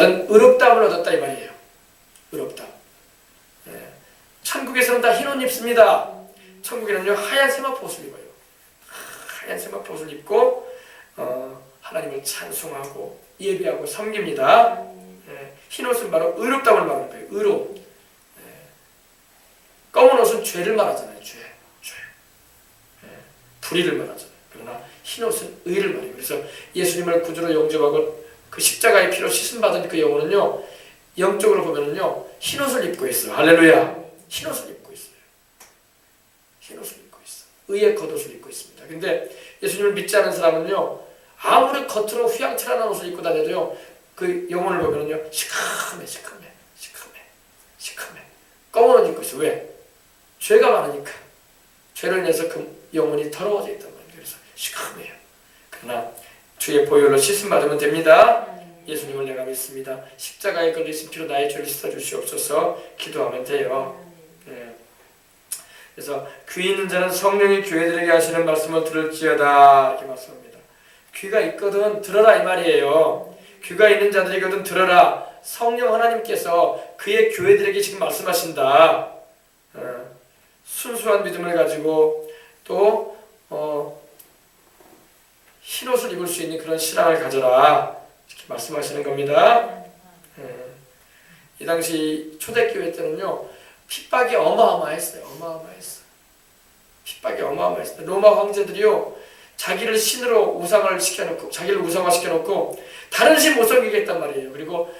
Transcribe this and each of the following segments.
의롭다함을 얻었다 이 말이에요. 의롭다. 천국에서는 다 흰 옷 입습니다. 천국에는요 하얀 세마포옷을 입어요. 하얀 세마포옷을 입고 하나님을 찬송하고 예배하고 섬깁니다. 흰 옷은 바로 의롭다함을 말하는 거예요. 의로움. 검은 옷은 죄를 말하잖아요. 죄. 불의를 말하잖아요. 그러나 흰 옷은 의를 말해요. 그래서 예수님을 구주로 영접하고 그 십자가의 피로 씻음받은 그 영혼은요 영적으로 보면은요 흰 옷을 입고 있어요. 할렐루야. 흰 옷을 입고 있어요. 흰 옷을 입고 있어. 의의 겉옷을 입고 있습니다. 근데 예수님을 믿지 않은 사람은요 아무리 겉으로 휘황찬란한 옷을 입고 다녀도요 그 영혼을 보면은요 시커매. 검은 옷 입고 있어. 왜? 죄가 많으니까. 죄로 인해서 그 영혼이 더러워져 있단 말이에요. 그래서 시커매요. 그러나 주의 보혈로 씻음 받으면 됩니다. 예수님을 내가 믿습니다. 십자가에 걸리신 피로 나의 죄를 씻어 주시옵소서 기도하면 돼요. 그래서 귀 있는 자는 성령이 교회들에게 하시는 말씀을 들을지어다 이렇게 말씀합니다. 귀가 있거든 들어라 이 말이에요. 귀가 있는 자들이거든 들어라. 성령 하나님께서 그의 교회들에게 지금 말씀하신다. 순수한 믿음을 가지고 또 흰옷을 입을 수 있는 그런 신앙을 가져라 이렇게 말씀하시는 겁니다. 이 당시 초대교회 때는요 핍박이 어마어마했어요. 핍박이 어마어마했어요. 로마 황제들이요 자기를 신으로 우상을 시켜놓고 자기를 우상화 시켜놓고 다른 신 못 섬기게 했단 말이에요. 그리고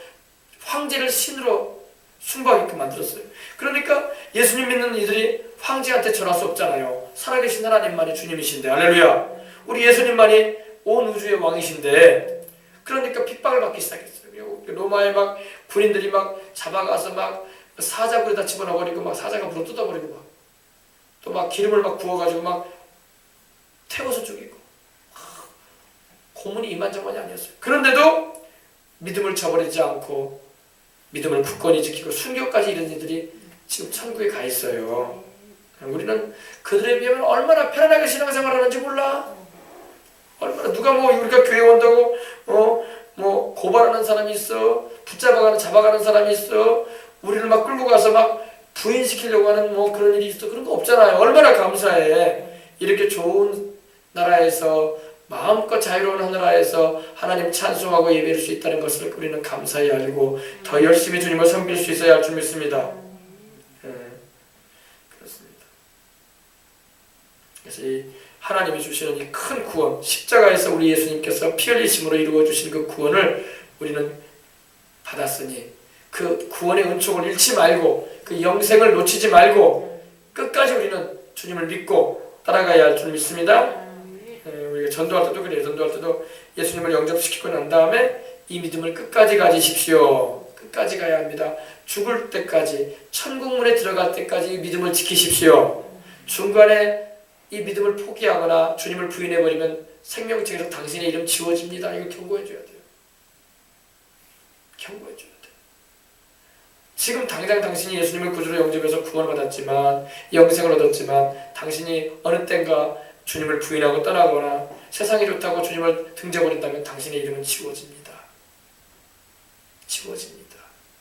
황제를 신으로 숭배하게끔 만들었어요. 그러니까 예수님 믿는 이들이 황제한테 절할 수 없잖아요. 살아계신 하나님만이 주님이신데 할렐루야. 우리 예수님만이 온 우주의 왕이신데 그러니까 핍박을 받기 시작했어요. 그리고 로마의 막 군인들이 막 잡아가서 막 사자굴에다 집어넣어버리고 막 사자가 불어 뜯어버리고 막 또 막 기름을 막 부어가지고 막 태워서 죽이고 고문이 이만저만이 아니었어요. 그런데도 믿음을 저버리지 않고 믿음을 굳건히 지키고 순교까지 이런 이들이 지금 천국에 가 있어요. 우리는 그들에 비하면 얼마나 편안하게 신앙생활을 하는지 몰라. 얼마나 누가 뭐 우리가 교회 온다고 뭐 고발하는 사람이 있어, 잡아가는 사람이 있어, 우리를 막 끌고 가서 막 부인시키려고 하는 뭐 그런 일이 있어. 그런 거 없잖아요. 얼마나 감사해. 이렇게 좋은 나라에서 마음껏 자유로운 하늘나라에서 하나님 찬송하고 예배할 수 있다는 것을 우리는 감사히 알고 더 열심히 주님을 섬길 수 있어야 할 줄 믿습니다. 그렇습니다. 그래서 이 하나님이 주시는 이 큰 구원, 십자가에서 우리 예수님께서 피 흘리심으로 이루어 주신 그 구원을 우리는 받았으니 그 구원의 은총을 잃지 말고 그 영생을 놓치지 말고 끝까지 우리는 주님을 믿고 따라가야 할 줄 믿습니다. 우리가 전도할 때도 그래요. 전도할 때도 예수님을 영접시키고 난 다음에 이 믿음을 끝까지 가지십시오. 끝까지 가야 합니다. 죽을 때까지, 천국문에 들어갈 때까지 이 믿음을 지키십시오. 중간에 이 믿음을 포기하거나 주님을 부인해버리면 생명책에서 당신의 이름 지워집니다. 이거 경고해줘야 돼요. 경고해줘야 돼요. 지금 당장 당신이 예수님을 구주로 영접해서 구원을 받았지만 영생을 얻었지만 당신이 어느 땐가 주님을 부인하고 떠나거나 세상이 좋다고 주님을 등져버린다면 당신의 이름은 지워집니다. 지워집니다.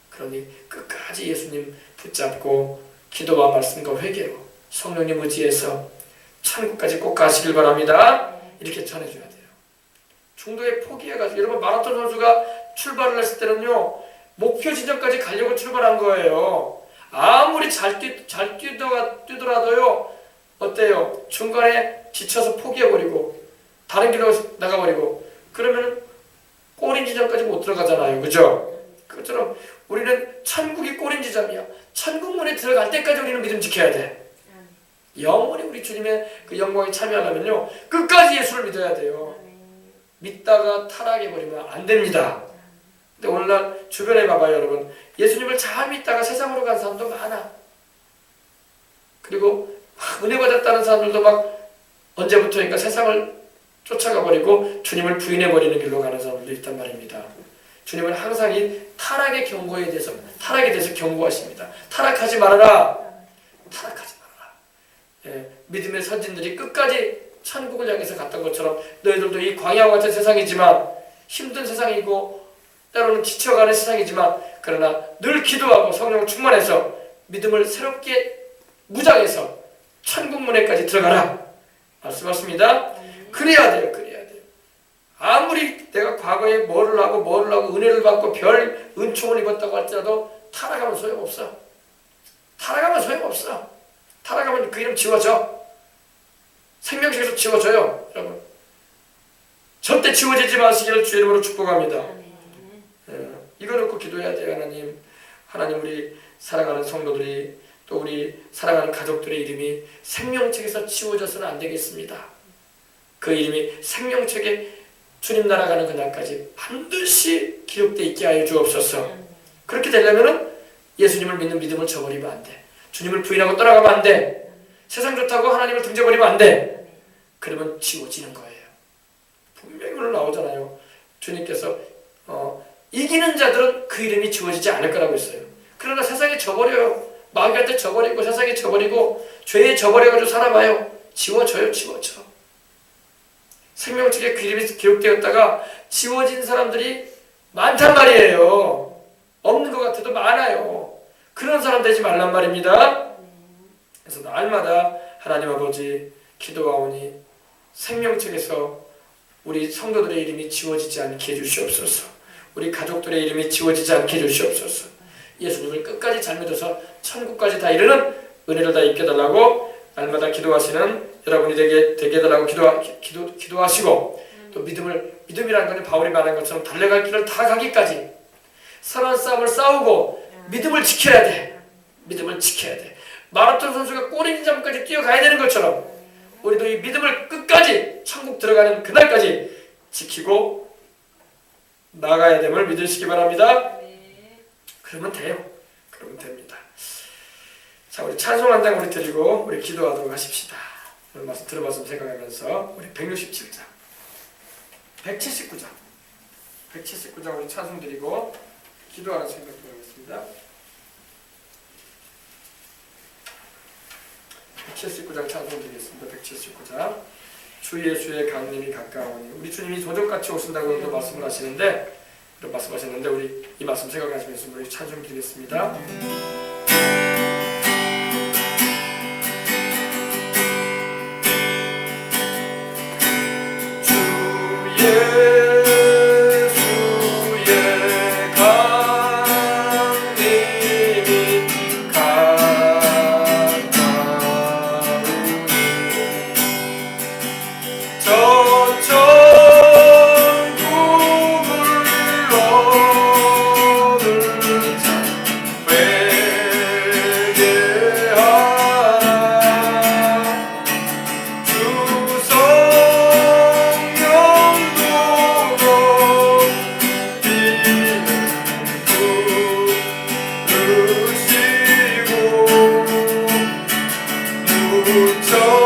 그러니 끝까지 예수님 붙잡고 기도와 말씀과 회개로 성령님 의지해서 천국까지 꼭 가시길 바랍니다. 이렇게 전해줘야 돼요. 중도에 포기해가지고 여러분 마라톤 선수가 출발을 했을 때는요 목표 지점까지 가려고 출발한 거예요. 아무리 잘 뛰더라도요 어때요? 중간에 지쳐서 포기해버리고 다른 길로 나가버리고 그러면 꼬린 지점까지 못 들어가잖아요. 그죠? 그것처럼 우리는 천국이 꼬린 지점이야. 천국문에 들어갈 때까지 우리는 믿음 지켜야 돼. 영원히 우리 주님의 그 영광에 참여하려면요 끝까지 예수를 믿어야 돼요. 믿다가 타락해버리면 안 됩니다. 근데 오늘날 주변에 봐봐요 여러분. 예수님을 잘 믿다가 세상으로 간 사람도 많아. 그리고 은혜 받았다는 사람들도 막 언제부터인가 세상을 쫓아가버리고 주님을 부인해버리는 길로 가는 사람들도 있단 말입니다. 주님은 항상 이 타락의 경고에 대해서 타락에 대해서 경고하십니다. 타락하지 말아라. 타락하지 말아라. 예, 믿음의 선진들이 끝까지 천국을 향해서 갔던 것처럼 너희들도 이 광야와 같은 세상이지만 힘든 세상이고 때로는 지쳐가는 세상이지만 그러나 늘 기도하고 성령 충만해서 믿음을 새롭게 무장해서 천국 문에까지 들어가라 말씀하십니다. 그래야 돼요. 아무리 내가 과거에 뭐를 하고 은혜를 받고 별 은총을 입었다고 할지라도 타락하면 소용없어. 타락하면 그 이름 지워져. 생명책에서 지워져요. 여러분 절대 지워지지 마시기를 주의 이름으로 축복합니다. 이거 놓고 기도해야 돼요. 하나님 우리 사랑하는 성도들이 또 우리 사랑하는 가족들의 이름이 생명책에서 지워져서는 안 되겠습니다. 그 이름이 생명책에 주님 나라 가는 그날까지 반드시 기록되어 있게 하여 주옵소서. 그렇게 되려면 예수님을 믿는 믿음을 저버리면 안 돼. 주님을 부인하고 떠나가면 안 돼. 세상 좋다고 하나님을 등져버리면 안 돼. 그러면 지워지는 거예요. 분명히 오늘 나오잖아요. 주님께서 이기는 자들은 그 이름이 지워지지 않을 거라고 했어요. 그러나 세상에 져버려요. 마귀한테 져버리고 세상에 져버리고 죄에 져버려가지고 살아봐요. 지워져요. 생명책에 그 이름이 기록되었다가 지워진 사람들이 많단 말이에요. 없는 것 같아도 많아요. 그런 사람 되지 말란 말입니다. 그래서 날마다 하나님 아버지 기도하오니 생명책에서 우리 성도들의 이름이 지워지지 않게 해주시옵소서. 우리 가족들의 이름이 지워지지 않게 해주시옵소서. 예수님을 끝까지 잘 믿어서 천국까지 다 이르는 은혜를 다 입게 달라고 날마다 기도하시는 여러분이 되게 해달라고 기도하시고 또 믿음이라는 것은 바울이 말한 것처럼 달려갈 길을 다 가기까지 선한 싸움을 싸우고 믿음을 지켜야 돼. 마라톤 선수가 골인 점까지 뛰어가야 되는 것처럼 우리도 이 믿음을 끝까지 천국 들어가는 그날까지 지키고 나가야 됨을 믿으시기 바랍니다. 그러면 돼요. 그러면 됩니다. 자, 우리 찬송 한 장 우리 드리고 우리 기도하도록 하십시다. 오늘 말씀 들어봤으면 생각하면서 우리 167장 179장 우리 찬송 드리고 기도하는 생각 들어보겠습니다. 179장 찬송 드리겠습니다. 179장 주 예수의 강림이 가까우니 우리 주님이 도적같이 오신다고 또 말씀을 하시는데 이런 말씀하셨는데 우리 이 말씀 생각하시면서 우리 찬송 드리겠습니다. 날 길로 못 찾을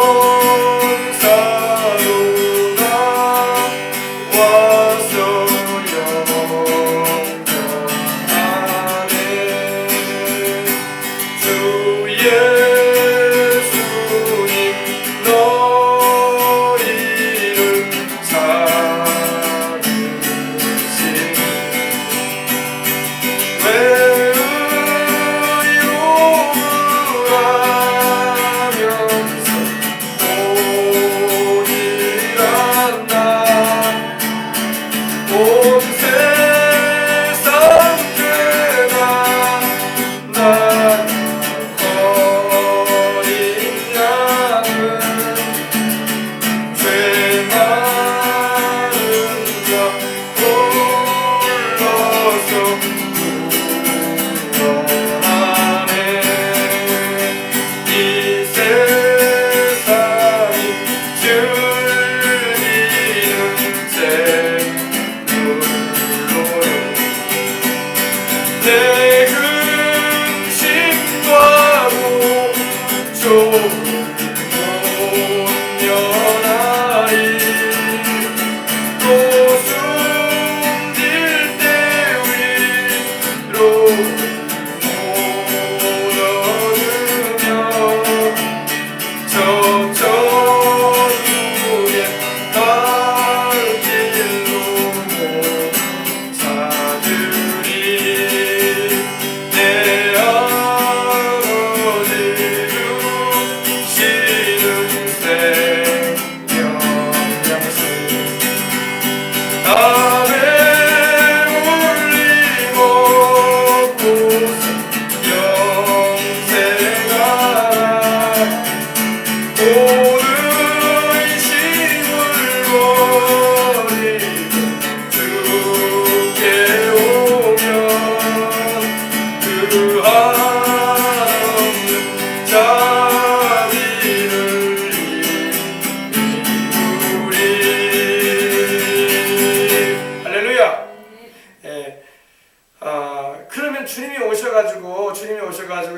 그러면 주님이 오셔가지고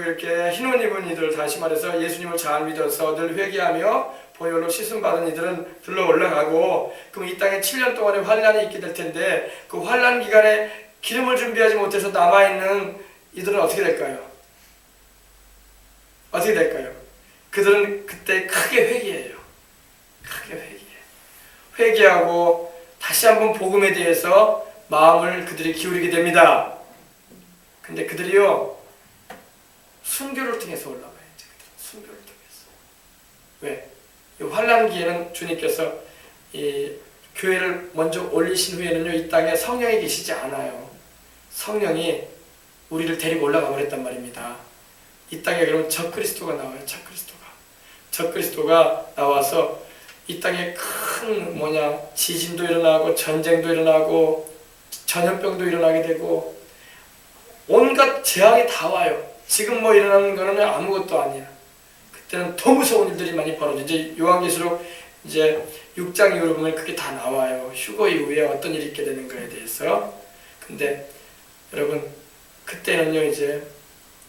이렇게 흰 옷 입은 이들, 다시 말해서 예수님을 잘 믿어서 늘 회개하며 보혈로 씻음 받은 이들은 들러 올라가고, 그럼 이 땅에 7년 동안의 환란이 있게 될 텐데, 그 환란 기간에 기름을 준비하지 못해서 남아있는 이들은 어떻게 될까요? 어떻게 될까요? 그들은 그때 크게 회개해요. 크게 회개하고 다시 한번 복음에 대해서 마음을 그들이 기울이게 됩니다. 근데 그들이요, 순교를 통해서 올라가요. 순교를 통해서. 왜? 이 환란기에는 주님께서 이 교회를 먼저 올리신 후에는요, 이 땅에 성령이 계시지 않아요. 성령이 우리를 데리고 올라가 버렸단 말입니다. 이 땅에 그러면 적그리스도가 나와요. 적그리스도가 나와서 이 땅에 큰 지진도 일어나고 전쟁도 일어나고 전염병도 일어나게 되고 온갖 재앙이 다 와요. 지금 일어나는 거는 아무것도 아니야. 그때는 더 무서운 일들이 많이 벌어져. 이제 요한계시록 이제 6장 이후로 보면 그게 다 나와요. 휴거 이후에 어떤 일이 있게 되는 거에 대해서. 근데 여러분, 그때는요, 이제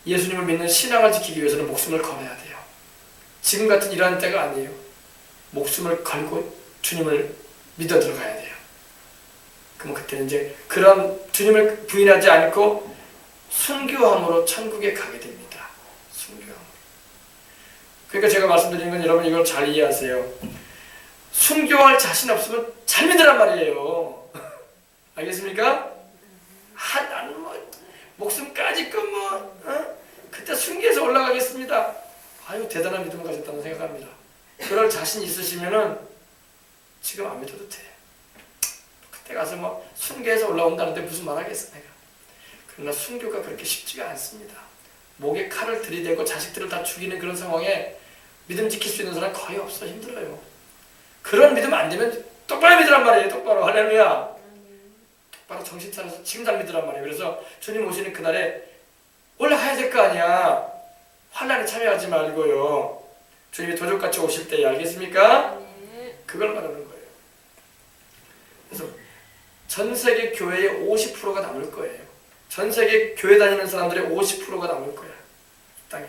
예수님을 믿는 신앙을 지키기 위해서는 목숨을 걸어야 돼요. 지금 같은 이러한 때가 아니에요. 목숨을 걸고 주님을 믿어 들어가야 돼요. 그럼 그때는 이제 그런 주님을 부인하지 않고 순교함으로 천국에 가게 됩니다. 순교함으로. 그러니까 제가 말씀드리는 건 여러분 이걸 잘 이해하세요. 순교할 자신 없으면 잘 믿으란 말이에요. 알겠습니까? 나는 목숨까지 그때 순교해서 올라가겠습니다. 아유, 대단한 믿음을 가졌다고 생각합니다. 그럴 자신 있으시면은 지금 안 믿어도 돼. 그때 가서 순교해서 올라온다는데 무슨 말 하겠어 내가. 그러나 순교가 그렇게 쉽지가 않습니다. 목에 칼을 들이대고 자식들을 다 죽이는 그런 상황에 믿음 지킬 수 있는 사람 거의 없어. 힘들어요. 그런 믿음 안 되면 똑바로 믿으란 말이에요. 똑바로. 할렐루야. 똑바로 정신 차려서 지금 잘 믿으란 말이에요. 그래서 주님 오시는 그날에 올라가야 될 거 아니야. 환란에 참여하지 말고요. 주님이 도적같이 오실 때, 알겠습니까? 그걸 말하는 거예요. 그래서 전 세계 교회의 50%가 남을 거예요. 전 세계 교회 다니는 사람들의 50%가 남을 거야. 이 땅에.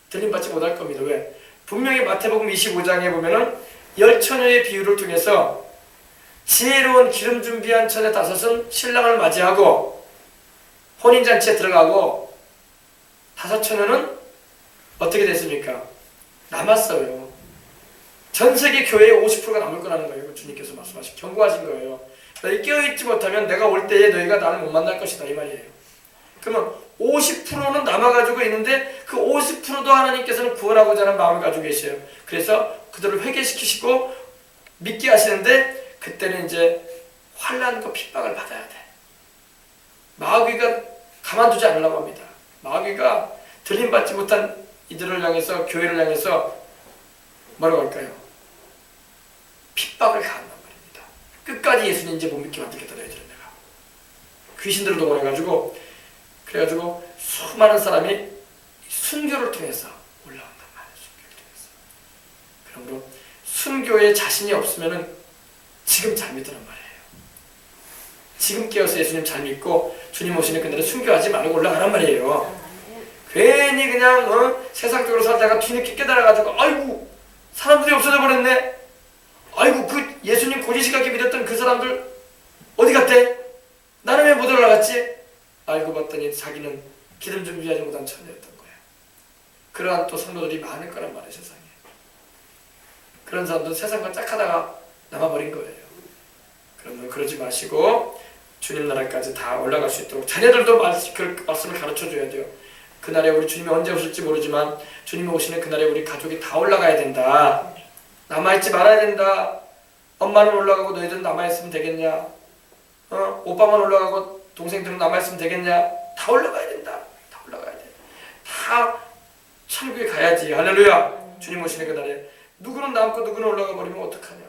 들림받지 못할 겁니다. 왜? 분명히 마태복음 25장에 보면은 10처녀의 비유를 통해서 지혜로운 기름 준비한 처녀 5은 신랑을 맞이하고 혼인잔치에 들어가고 5처녀는 어떻게 됐습니까? 남았어요. 전 세계 교회의 50%가 남을 거라는 거예요. 주님께서 말씀하신, 경고하신 거예요. 너희 깨어있지 못하면 내가 올 때에 너희가 나를 못 만날 것이다, 이 말이에요. 그러면 50%는 남아가지고 있는데 그 50%도 하나님께서는 구원하고자 하는 마음을 가지고 계셔요. 그래서 그들을 회개시키시고 믿게 하시는데, 그때는 이제 환난과 핍박을 받아야 돼. 마귀가 가만두지 않으려고 합니다. 마귀가 들림받지 못한 이들을 향해서, 교회를 향해서 뭐라고 할까요? 핍박을 가한단 말입니다. 끝까지 예수님 이제 못 믿게 만들겠다, 너희들은 내가. 귀신들을 동원해가지고, 그래가지고 수많은 사람이 순교를 통해서 올라온단 말이에요. 순교를 통해서. 그러므로 순교에 자신이 없으면은 지금 잘 믿으란 말이에요. 지금 깨어서 예수님 잘 믿고 주님 오시는 그날에 순교하지 말고 올라가란 말이에요. 괜히 그냥 세상적으로 살다가 뒤늦게 깨달아가지고 아이고 사람들이 없어져 버렸네. 아이고 그 예수님 고지식하게 믿었던 그 사람들 어디 갔대? 나는 왜 못 올라갔지? 알고 봤더니 자기는 기름 준비하지 못한 처녀였던 거야. 그러한 또 성도들이 많을 거란 말이에요. 세상에. 그런 사람들은 세상과 짝하다가 남아버린 거예요. 그러면 그러지 마시고 주님 나라까지 다 올라갈 수 있도록 자녀들도 그 말씀을 가르쳐줘야 돼요. 그날에 우리 주님이 언제 오실지 모르지만 주님이 오시는 그날에 우리 가족이 다 올라가야 된다. 남아있지 말아야 된다. 엄마는 올라가고 너희들은 남아있으면 되겠냐? 오빠만 올라가고 동생들은 남아있으면 되겠냐? 다 올라가야 된다. 다 올라가야 돼. 다 천국에 가야지. 할렐루야. 주님 오시는 그날에 누구는 남고 누구는 올라가 버리면 어떡하냐?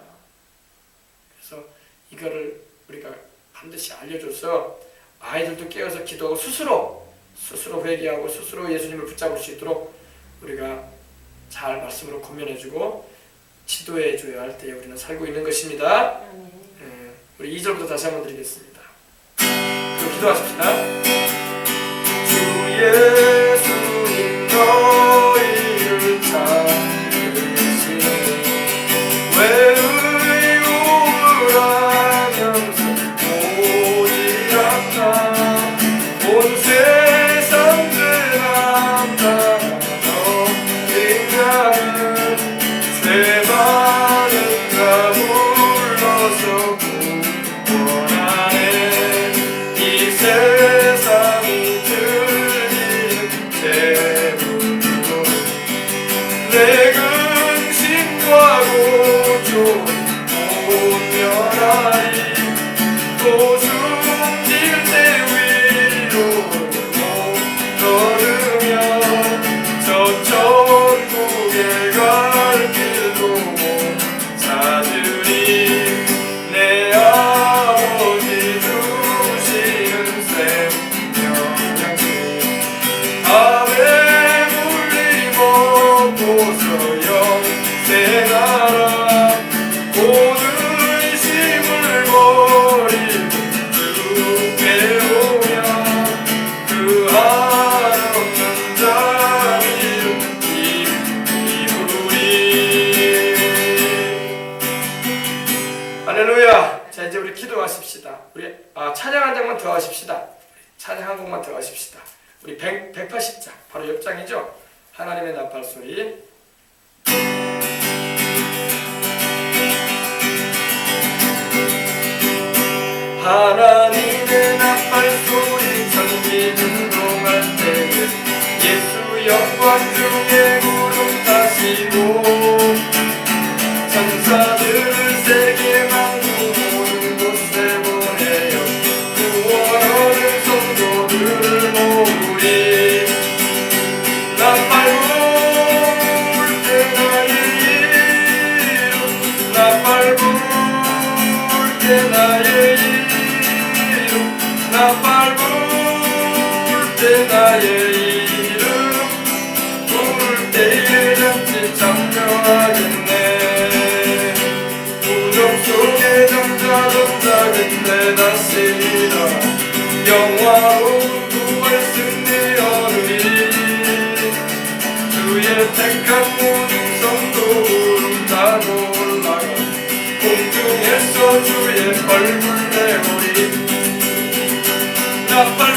그래서 이거를 우리가 반드시 알려줘서 아이들도 깨어서 기도하고 스스로 회개하고 스스로 예수님을 붙잡을 수 있도록 우리가 잘 말씀으로 권면해주고 지도해줘야 할 때에 우리는 살고 있는 것입니다. 우리 2절부터 다시 한번 드리겠습니다. 그럼 기도하십시다. 찬양 한 곡만 더 하십시다. 우리 180장 바로 옆장이죠. 하나님의 나팔 소리. 하나님의 나팔 소리 천지는 동할 때에 예수 영광 중에 구름 타시고 천사들을 세계 만국 모든 곳에 보내어 구원하는 성도들을 모으리. 나팔 불 때 나의 이름 나팔 불 때 나의 이름 나팔 불 때 나의 이름 부를 때에 잠시 참여하겠네. 무덤 속에 정자 그때 다시리라. 영화로운 구원 승리 얻으리. 주의 택한 모든 성도 구름 타고 올라가 공중에서 주의 얼굴 내오리. 나팔 불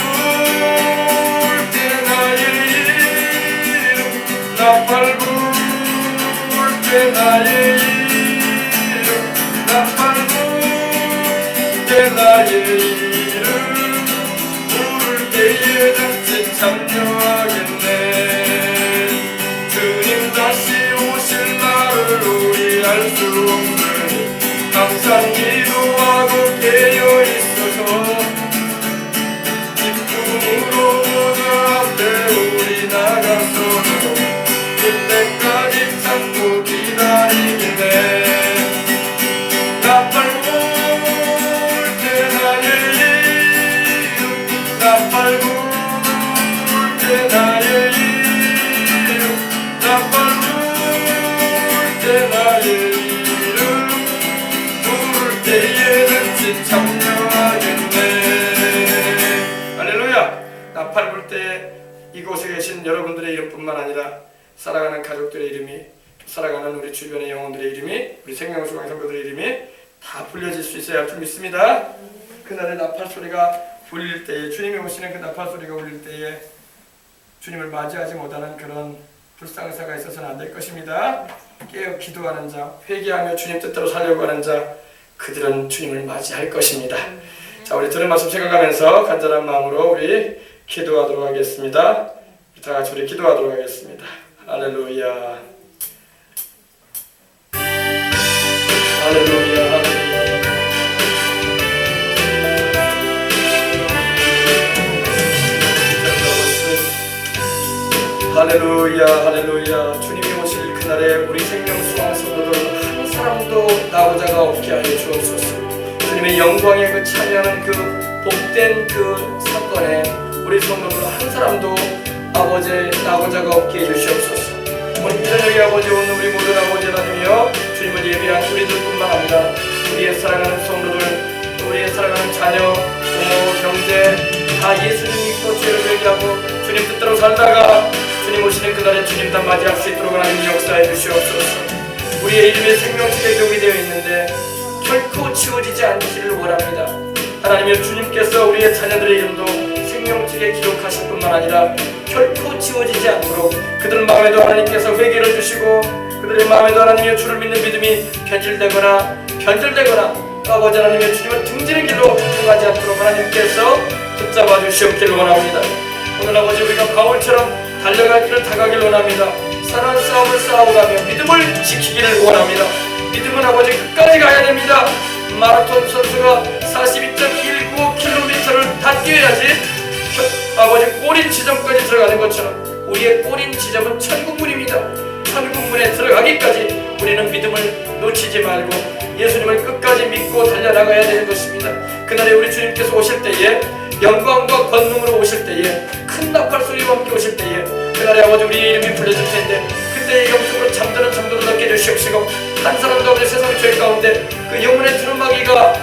때 나의 이름 나팔 불 때 나의 이름 나팔 불 때 나의 이름 부를 때에 같이 참여하겠네. 주님 다시 오실 날을 우리 알 수 없으니 항상 기도하고 깨어 있어서 기쁨으로 모두 앞에 우리 나가서도 그때까지 참고 기다리겠네. 나팔 불 때 나의 이름 나팔 불 때 나의 이름 나팔 불 때 나의 이름 부를 때에 같이 참여하겠네. 할렐루야. 나팔 불 때 이곳에 계신 여러분들의 이름뿐만 아니라 살아가는 가족들의 이름이, 살아가는 우리 주변의 영혼들의 이름이, 우리 생명수강 성도들의 이름이 다 불려질 수 있어야 할 줄 믿습니다. 그날의 나팔 소리가 울릴 때에, 주님이 오시는 그 나팔 소리가 울릴 때에 주님을 맞이하지 못하는 그런 불상사가 있어서는 안 될 것입니다. 깨어 기도하는 자, 회개하며 주님 뜻대로 살려고 하는 자, 그들은 주님을 맞이할 것입니다. 자, 우리 들은 말씀 생각하면서 간절한 마음으로 우리 기도하도록 하겠습니다. 다 같이 우리 기도하도록 하겠습니다. 할렐루야. 할렐루야. 할렐루야. 할렐루야. 주님이 오실 그날에 우리 생명수강 성도들 한 사람도 나고자가 없게 하여 주옵소서. 주님의 영광에 그 참여하는 그 복된 그 사건에 우리 성도들 한 사람도 아버지 나고자가 없게 해주시옵소서. 오늘 저녁에 아버지 오늘 우리 모든 아버지 하나님이여 주님을 예배한 우리들뿐만 아니라 우리의 사랑하는 성도들, 우리의 사랑하는 자녀, 부모, 형제 다 예수님 믿고 죄를 회개하고 주님 뜻대로 살다가 주님 오시는 그날에 주님 다 맞이할 수 있도록 하나님 역사해 주시옵소서. 우리의 이름이 생명책에 기록이 되어 있는데 결코 지워지지 않기를 원합니다. 하나님의 주님께서 우리의 자녀들의 이름도 생명책에 기록하실 뿐만 아니라 결코 지워지지 않도록 그들 마음에도 하나님께서 회개를 주시고 그들의 마음에도 하나님의 주를 믿는 믿음이 변질되거나 아버지 하나님의 주님을 등지는 길로 행하지 않도록 하나님께서 붙잡아 주시옵기를 원합니다. 오늘 아버지 우리가 바울처럼 달려갈 길을 다가길 원합니다. 선한 싸움을 싸워가며 믿음을 지키기를 원합니다. 믿음은 아버지 끝까지 가야 됩니다. 마라톤 선수가 42.195km를 다 뛰어야지 아버지 꼬린 지점까지 들어가는 것처럼 우리의 꼬린 지점은 천국문입니다. 천국문에 들어가기까지 우리는 믿음을 놓치지 말고 예수님을 끝까지 믿고 달려나가야 되는 것입니다. 그날에 우리 주님께서 오실 때에 영광과 권능으로 오실 때에 큰 나팔 소리와 함께 오실 때에 그날에 아버지 우리의 이름이 불려질 텐데 그때의 영적으로 잠드는 정도로 얻게 해주시옵시고 한 사람도 없는 세상 죄 가운데 그 영혼의 두루마리가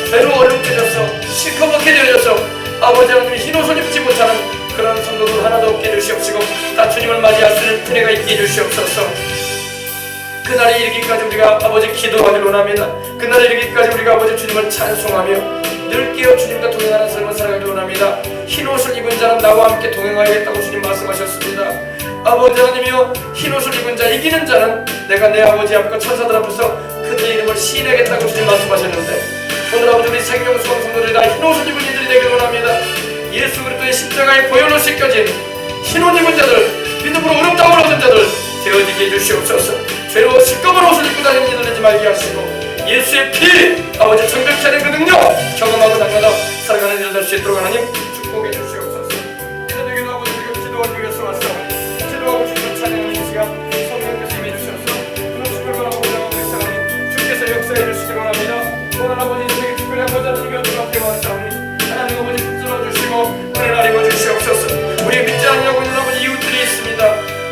죄로 얼룩해져서 시커멓게 되어져서 아버지 하나님이 흰 옷을 입지 못하는 그런 성도들 하나도 없게 해주시옵시고 다 주님을 맞이할 수 있는 은혜가 있게 해주시옵소서. 그날에 이르기까지 우리가 아버지 기도하기를 원합니다. 그날에 이르기까지 우리가 아버지 주님을 찬송하며 늘 깨어 주님과 동행하는 삶을 살아가기 원합니다. 흰 옷을 입은 자는 나와 함께 동행하겠다고 주님 말씀하셨습니다. 아버지 하나님이여, 흰 옷을 입은 자, 이기는 자는 내가 내 아버지 앞과 천사들 앞에서 그들의 이름을 시인하겠다고 주님 말씀하셨는데, 오늘 아버지 우리 생명수강 성도들이 다 흰 옷을 입은 이들이 되길 원합니다. 예수 그리스도의 십자가의 보혈로 씻겨진 흰 옷 입은 자들, 믿음으로 의롭다함을 얻은 자들 되어지게 해주시옵소서. 죄로 시꺼먼 옷을 입고 다니는 이들 되지 말게 하시고, 예수의 피, 아버지 정결케 하는 그 능력 경험하고 날마다 살아가는 이들 될 수 있도록 하나님 축복해 주시옵소서. 이들에게도 아버지 우리가 기도하기 위해서 왔사오니 기도하고 주님을 찬양하는 이 시간 성령께서 임해 주셔서 그런 바라고 보장하고 있사오니 주께서 역사해 주시기 원합니다. 오늘 아버지 인생의 특별히 아버지 하나님께 어떻게 왔사오니 하나님 아버지 붙들어 주시고 은혜를 입어 주시옵소서. 우리 믿지 않냐고 있는 아버지 이웃들이 있습니다.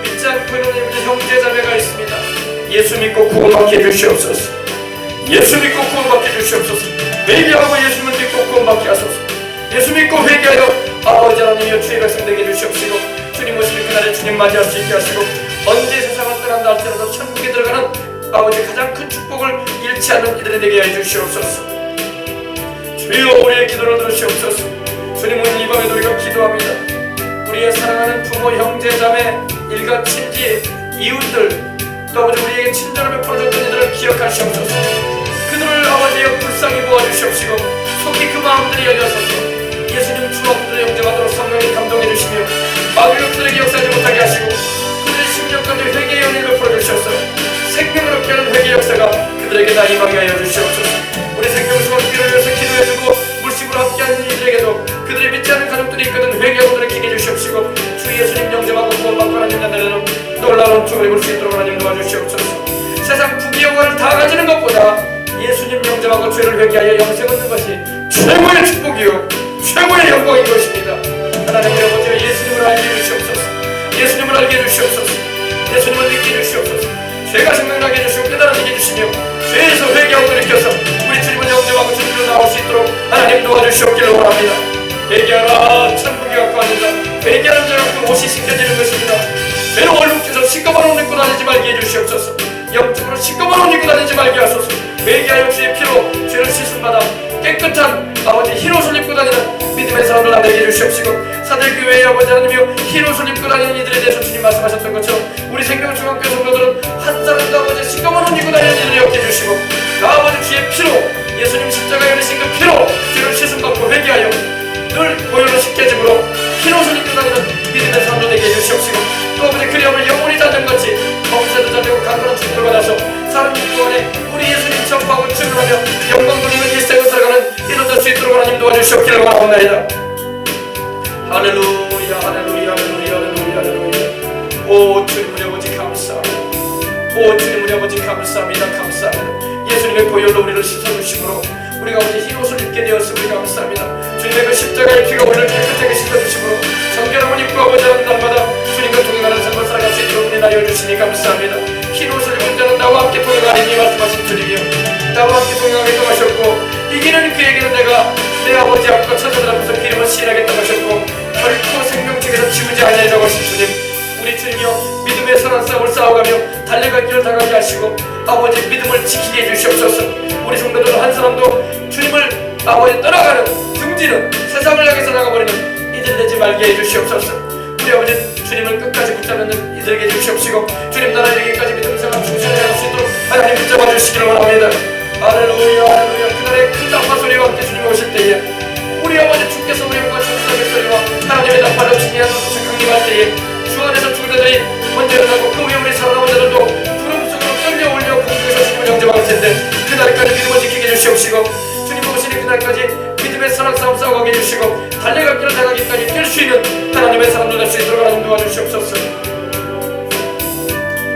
믿지 않고 있는 형제 자매가 있습니다. 예수 믿고 구원받게 해주시옵소서. 예수 믿고 구원받게 해주시옵소서. 회개하고 예수님을 믿고 구원받게 하소서. 예수 믿고 회개하여 아버지 하나님이여 주의 백성 되게 해주시옵시고, 주님 오시는 그날에 주님 맞이할 수 있게 하시고, 언제 세상을 떠난다 할지라도 천국에 들어가는 아버지 가장 큰 축복을 잃지 않는 이들이 되게 해주시옵소서. 주여 우리의 기도를 들으시옵소서. 주님 오늘 이 밤에도 우리가 기도합니다. 우리의 사랑하는 부모, 형제, 자매, 일가, 친지, 이웃들, 또 아버지 우리에게 친절을 베풀어줬던 이들을 기억하시옵소서. 그들을 아버지여 불쌍히 보아주시옵시고, 속히 그 마음들이 열려서서 예수님 주먹들의 영접하도록 성령이 감동해 주시며 마귀가 그들에게 역사하지 못하게 하시고, 그들의 심령까지 회개의 연을 베풀어 주셔서 생명을 얻게 하는 회개 역사가 그들에게 다 임하게 하여 주시옵소서. 우리 생명수원기를 위해서 기도해주고 물심으로 함께하는 이들에게도 그들이 믿지 않는 가족들이 있거든 회개하고 그들을 기게 해주시옵시고, 주 예수님 영접하고 구원받고 하나님 나라는 놀라운 축복을 입을 수 있도록 하나님 도와주시옵소서. 세상 부귀 영화를 다 가지는 것보다 예수님 영접하고 죄를 회개하여 영생 얻는 것이 최고의 축복이요 최고의 영광인 것입니다. 하나님 우리 아버지여, 예수님을 알게 해주시옵소서. 예수님을 알게 해주시옵소서. 예수님을 믿게 해주시옵소서. 죄가 생각나게 해주시고 깨달아지게 해주시며 죄에서 회개하고 돌이켜서 우리 주님을 영접하고 주님으로 나올 수 있도록 하나님 도와주시옵기를 원합니다. 회개하라, 천국이 갖고 왔느니라. 회개하는 자가 그 옷이 씻겨지는 것입니다. 죄로 얼룩져서 시꺼먼 옷 입고 다니지 말게 해주시옵소서. 영적으로 시꺼먼 옷 입고 다니지 말게 하소서. 회개하여 주의 피로 죄를 씻음받아 깨끗한 아버지 흰 옷을 입고 다니는 믿음의 사람을 나되게 해주시옵시고, 사들교회의 아버지 하나님이여, 흰 옷을 입고 다니는 이들에 대해서 주님 말씀하셨던 것처럼 우리 생명중앙교회 성도들은 한 사람도 아버지 시꺼먼 옷 입고 다니는 이들을 엮게 해주시고, 그 아버지 주의 피로, 예수님 십자가에 흘리신 그 피로 죄를 씻음받고 회개하여 늘 보혈로 씻겨짐으로 흰 옷을 입고 다니는 믿음의 사람도 되게 해주시옵시고, 또 아버지 그리함을 영원히 자전같이 범죄도 자되고 강건한 축복을 받아서 사람 육구 안에 우리 예수님 전파하고 증언하며 영광 돌리는 일생을 살아가는 이들 될 수 있도록 하나님 도와주시옵기를 원하옵나이다. 할렐루야 할렐루야 할렐루야 할렐루야 할렐루야. 오 주님 우리 아버지 감사합니다. 오 주님 우리 아버지 감사합니다. 감사합니다. 예수님의 보혈로 우리를 씻어주심으로 우리가 아버지 흰 옷을 입게 되었으니 감사합니다. 주님의 그 십자가의 피가 우리를 깨끗하게 씻어주심으로 정결함을 입고 아버지 하는 날마다 주님과 동행하는 삶을 살아갈 수 있도록 은혜 나여주시니 감사합니다. 흰 옷을 입은 자는 나와 함께 동행하리니 말씀하신 주님이여, 나와 함께 동행하겠다고 하셨고, 이기는 그에게는 내가 내 아버지 앞과 천사들 앞에서 기름을 시인하겠다고 하셨고, 결코 생명책에서 지우지 아니하리라고 하신 주님, 우리 주님이여, 믿음의 선한 싸움을 싸워가며 달려갈 길을 다가게 하시고 아버지 믿음을 지키게 해주시옵소서. 우리 성도들 한 사람도 주님을 아버지 떠나가는 등지는 세상을 향해서 나가버리는 이들 되지 말게 해주시옵소서. 우리 아버지 주님을 끝까지 붙잡는 이들에게 해주시옵시고, 주님 나라 이르기까지 믿음 생활 충실히 할 수 있도록 하나님 붙잡아 주시기를 원합니다. 할렐루야 할렐루야. 그날의 큰 나팔 소리와 함께 주님이 오실 때에 우리 아버지 주께서 우리 영광 천사의 소리와 하나님의 나팔을 진리한 것을 강림할 때에 주 안에서 죽은 자들이 먼저 일어나고 그 위에 우리 살아남은 자들도 구름 속으로 끌려 올려 공중에서 주님을 영접할 텐데, 그날까지 믿음을 지키게 해주시옵시고, 주님 오시니 그날까지 믿음의 선악 싸움 싸워가게 해주시고 달려갈 길을 나가기까지 뛸 수 있는 하나님의 사람들 될 수 있도록 하나님 도와주시옵소서.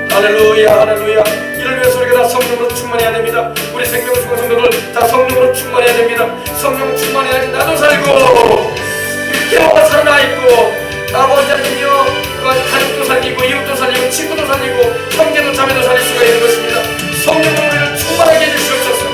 할렐루야 할렐루야. 이를 위해서 우리가 다 성령으로 충만해야 됩니다. 우리 생명수고 성도들 다 성령으로 충만해야 됩니다. 성령 충만해야지 나도 살고 이렇게 살아있고 아버지 하나님이여, 가족도 살리고 이웃도 살리고 친구도 살리고 형제도 자매도 살릴 수가 있는 것입니다. 성령으로 우리를 충만하게 해주시옵소서.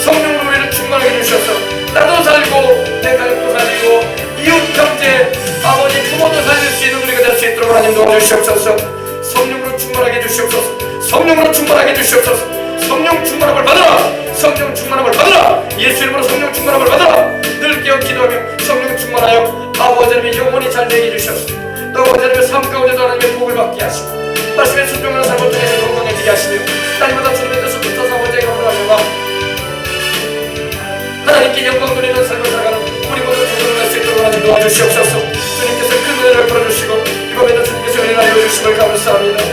성령으로 우리를 충만하게 해주셔서 나도 살고 내 가족도 살리고 이웃 형제 아버지 부모도 살릴 수 있는 우리가 될 수 있도록 하나님 도와주시옵소서. 성령으로 충만하게 해주시옵소서. 성령으로 충만하게 해주시옵소서. 성령 충만함을 받아라. 성령 충만함을 받으라. 예수 이름으로 성령 충만함을 받으라. 늘 깨어 기도하며 성령 충만하여 아버지 하나님의 영혼이 잘 되게 해주셔서 또 아버지 하나님의 삶 가운데도 하나님의 복을 받게 하시고 말씀에 순종하는 삶을 통해서 건강해지게 하시며 날마다 주님의 뜻을 붙어서 아버지에게 헌신하며 하나님께 영광 돌리는 삶을 살아가는 우리 모두 조성할 수 있도록 하나님 도와주시옵소서. 주님께서 큰 은혜를 풀어주시고 이번에도 주님께서 은혜를 알려주심을 감사합니다.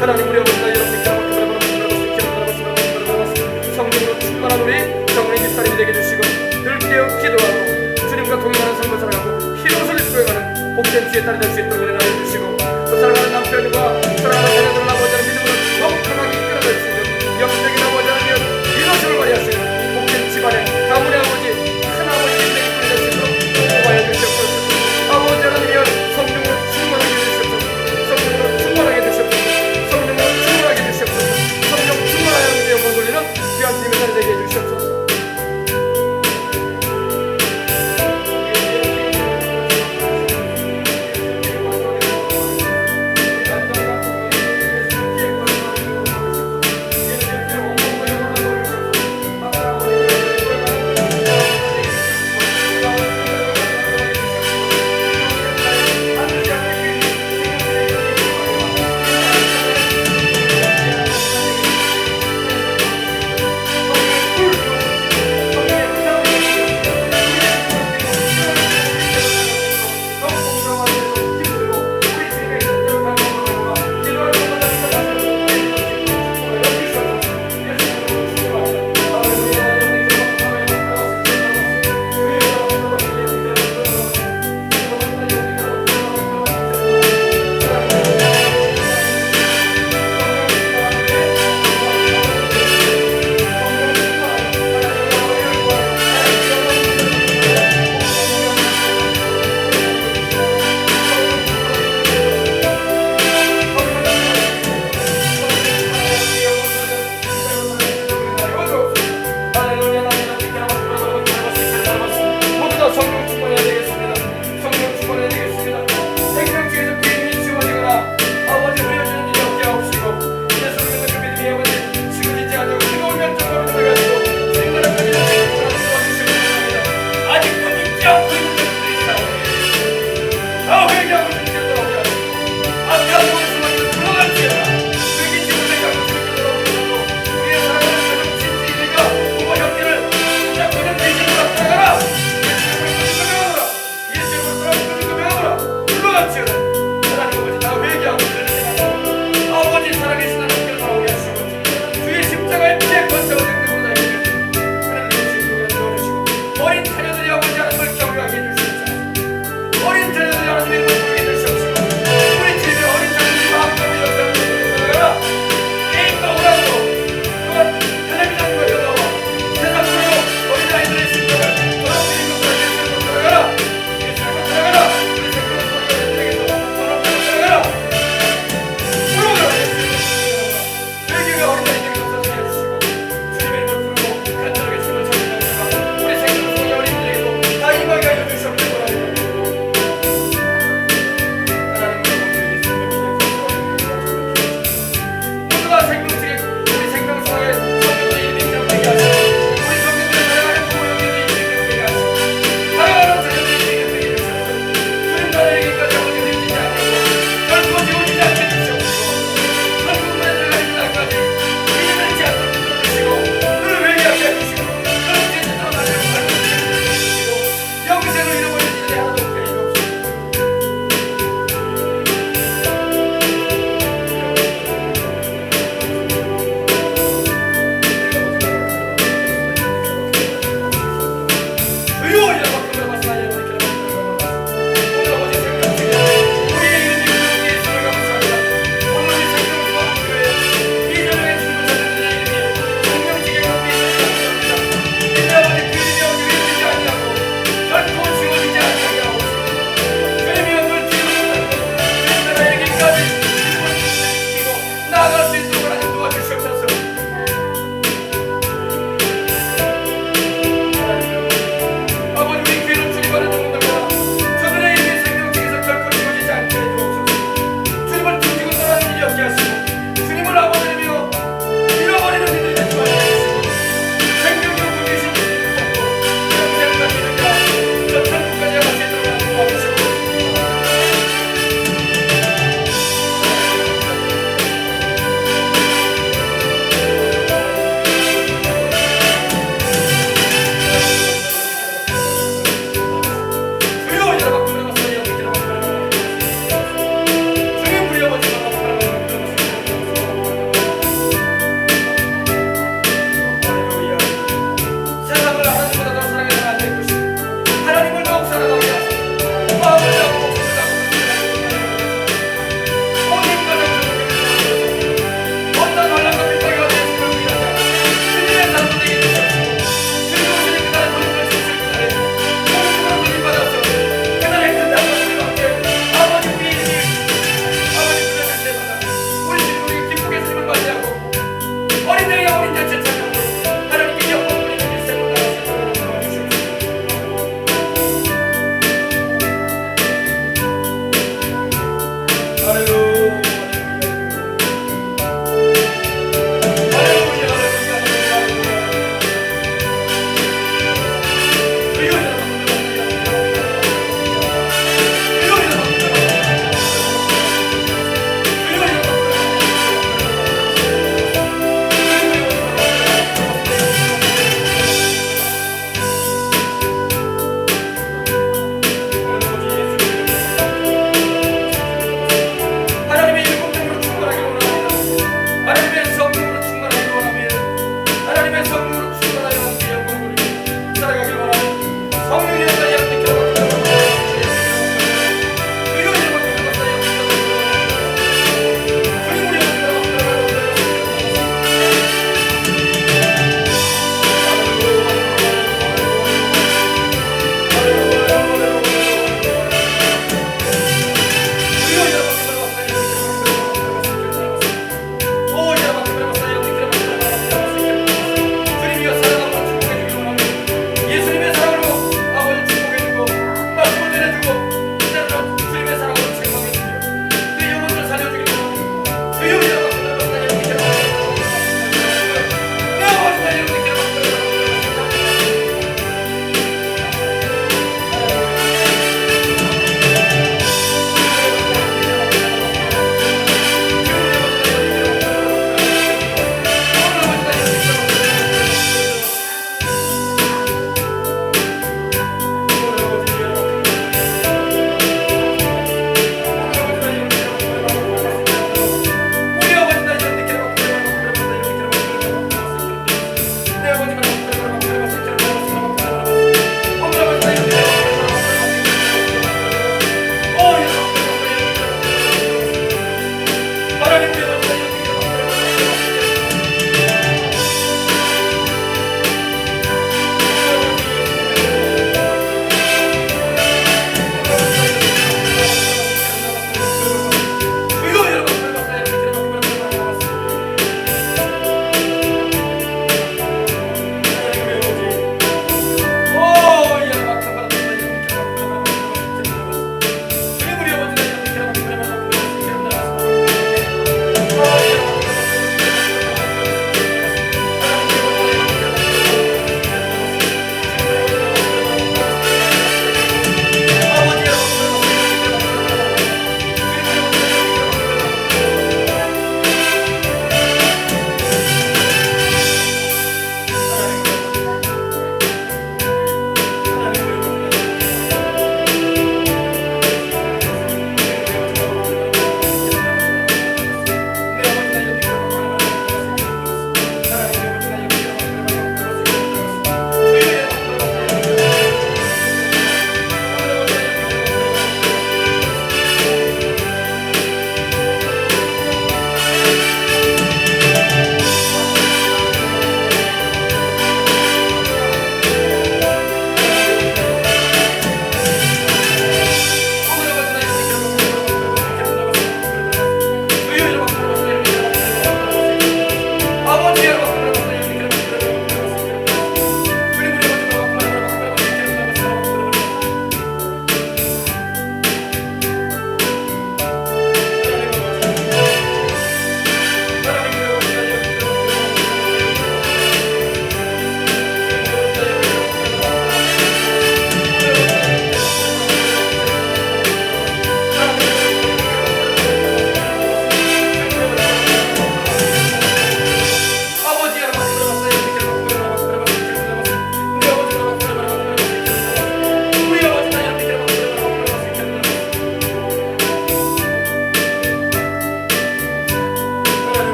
하나님 우리 아버지가 여러분께 성령으로 충만한 우리 정리 집사님이 되게 해주시고 늘 깨어 기도하고 주님과 동행하는 삶을 살아가고 희로를 수행하는 복된 주의 딸이 될 수 있도록 은혜를 주시고 또 사랑하는 남편과 사랑하는 자녀들을 아버지의 믿음으로 정확하게 이끌어갈 수 있는 영적인 아버지 하나님 이것을 발휘하시는 복된 집안의 가문의 아버지 큰 아버지 인생이 뿌리될 수 있도록 도와여 주시옵소서. 아버지 하나님이여 성령으로 충만하게 해주시옵소서. 성령으로 충만하게 해주시옵소서. 성령으로 충만하게 해주시옵소서. 성령 충만하여 우리의 영광 돌리는 귀한 주님의 자리 되게 해주시옵소서.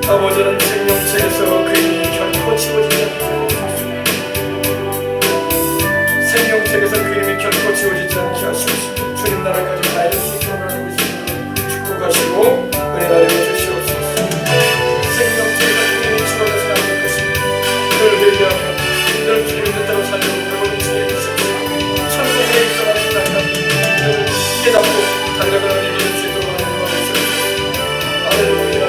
아버지는 생명책에서 그 이름이 결코 지워지지 않게 생명책에서 그 이름이 결코 지워지지 않게 하시옵시고 주님 나라까지 나이를 수 있도록 하나님 축복하시고 은혜 나를 주시옵소서. 생명책에서 그 이름이 지워져서 않을 것입니다. 늘 회개하며 늘 주님의 뜻대로 살려고 그러고 주님의 주시옵소서. 천국에 입성하는 날까지 늘 깨닫고 달려가는 일이 될 수 있도록 하나님 도와주시옵소서. 할렐루야.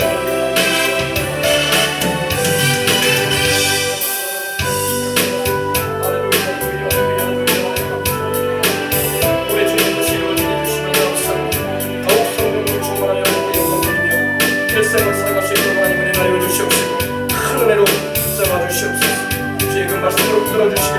일생을 살아갈 수 있도록 하나님 은혜 나여 주시옵시고 큰 은혜로 붙잡아 주시옵소서. 주의 그 말씀으로 들어주시기